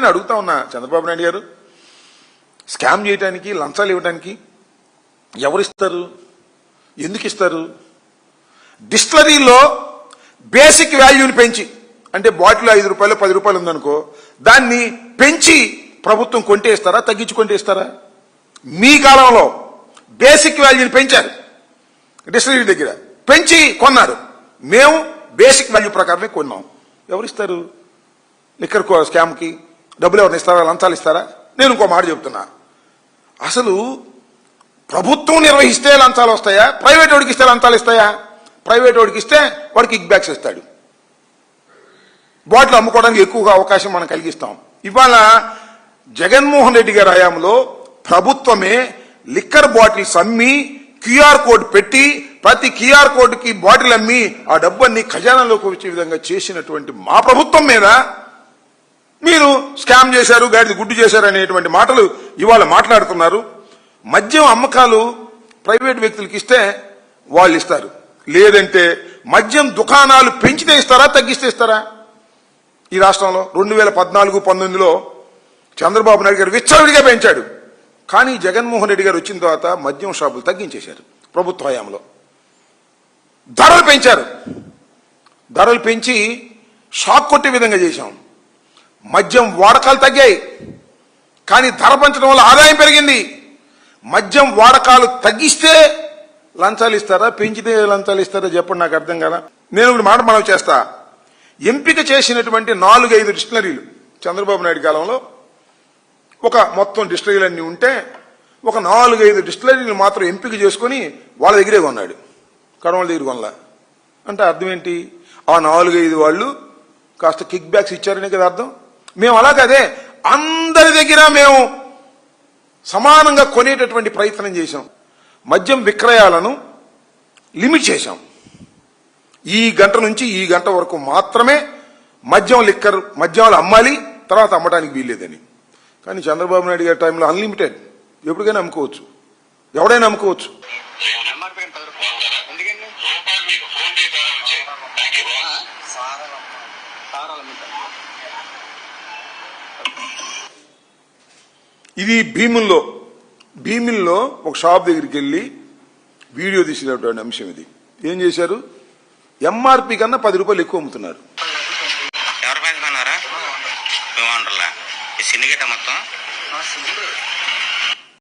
నేను అడుగుతా ఉన్నా చంద్రబాబు నాయుడు గారు, స్కామ్ చేయడానికి లంచాలు ఇవ్వడానికి ఎవరిస్తారు, ఎందుకు ఇస్తారు? డిస్టిలరీలో బేసిక్ వాల్యూని పెంచి, అంటే బాటిల్ 5 రూపాయలు 10 రూపాయలు ఉందనుకో, దాన్ని పెంచి ప్రభుత్వం కొంటే ఇస్తారా, తగ్గించి కొంటే ఇస్తారా? మీ కాలంలో బేసిక్ వాల్యూని పెంచారు, డిస్టిలరీ దగ్గర పెంచి కొన్నారు. మేము బేసిక్ వాల్యూ ప్రకారమే కొన్నాం. ఎవరిస్తారు? లిక్కర్ స్కామ్కి డబ్బులు ఎవరిని ఇస్తారా, లంచాలు ఇస్తారా? నేను ఇంకో మాట చెప్తున్నా, అసలు ప్రభుత్వం నిర్వహిస్తే లంచాలు వస్తాయా, ప్రైవేట్ వాడికి ఇస్తే లంచాలు ఇస్తాయా? ప్రైవేట్ వాడికి ఇస్తే వాడికి కిక్ బ్యాక్స్ ఇస్తాడు, బాటిల్ అమ్ముకోవడానికి ఎక్కువగా అవకాశం మనం కలిగిస్తాం. ఇవాళ జగన్మోహన్ రెడ్డి గారి హయాంలో ప్రభుత్వమే లిక్కర్ బాటిల్స్ అమ్మి క్యూఆర్ కోడ్ పెట్టి ప్రతి క్యూఆర్ కోడ్కి బాటిల్ అమ్మి ఆ డబ్బన్ని ఖజానాలోకి వచ్చే విధంగా చేసినటువంటి మా ప్రభుత్వం మీద మీరు స్కామ్ చేశారు, గాడిది గుడ్డు చేశారు అనేటువంటి మాటలు ఇవాళ మాట్లాడుతున్నారు. మద్యం అమ్మకాలు ప్రైవేట్ వ్యక్తులకి ఇస్తే వాళ్ళు ఇస్తారు, లేదంటే మద్యం దుకాణాలు పెంచితే ఇస్తారా, తగ్గిస్తే ఇస్తారా? ఈ రాష్ట్రంలో 2014-19లో చంద్రబాబు నాయుడు గారు విచ్చలవిడిగా పెంచాడు. కానీ జగన్మోహన్ రెడ్డి గారు వచ్చిన తర్వాత మద్యం షాపులు తగ్గించేశారు. ప్రభుత్వ హయాంలో ధరలు పెంచారు, ధరలు పెంచి షాక్ కొట్టే విధంగా చేశాం. మద్యం వాడకాలు తగ్గాయి, కానీ ధర పెంచడం వల్ల ఆదాయం పెరిగింది. మద్యం వాడకాలు తగ్గిస్తే లంచాలు ఇస్తారా, పెంచితే లంచాలు ఇస్తారా చెప్పండి, నాకు అర్థం కదా. నేను ఇప్పుడు మాట మనవి చేస్తా, ఎంపిక చేసినటువంటి 4-5 డిస్టిలరీలు చంద్రబాబు నాయుడు కాలంలో ఒక మొత్తం డిస్టిలరీలన్నీ ఉంటే ఒక 4-5 డిస్టిలరీలు మాత్రం ఎంపిక చేసుకుని వాళ్ళ దగ్గరే కొన్నాడు, కడవల దగ్గర కొనలా. అంటే అర్థం ఏంటి? ఆ 4-5 వాళ్ళు కాస్త కిక్ బ్యాక్స్ ఇచ్చారనే కదా అర్థం. మేము అలాగదే అందరి దగ్గర మేము సమానంగా కొనేటటువంటి ప్రయత్నం చేశాం. మద్యం విక్రయాలను లిమిట్ చేశాం. ఈ గంట నుంచి ఈ గంట వరకు మాత్రమే మద్యాలు అమ్మాలి, తర్వాత అమ్మడానికి వీల్లేదని. కానీ చంద్రబాబు నాయుడు గారి టైంలో అన్లిమిటెడ్, ఎప్పటికైనా అమ్ముకోవచ్చు, ఎవడైనా అమ్ముకోవచ్చు. ఇది భీమిల్లో ఒక షాప్ దగ్గరికి వెళ్ళి వీడియో తీసినటువంటి అంశం ఇది. ఏం చేశారు? ఎంఆర్పి కన్నా 10 రూపాయలు ఎక్కువ అమ్ముతున్నారు.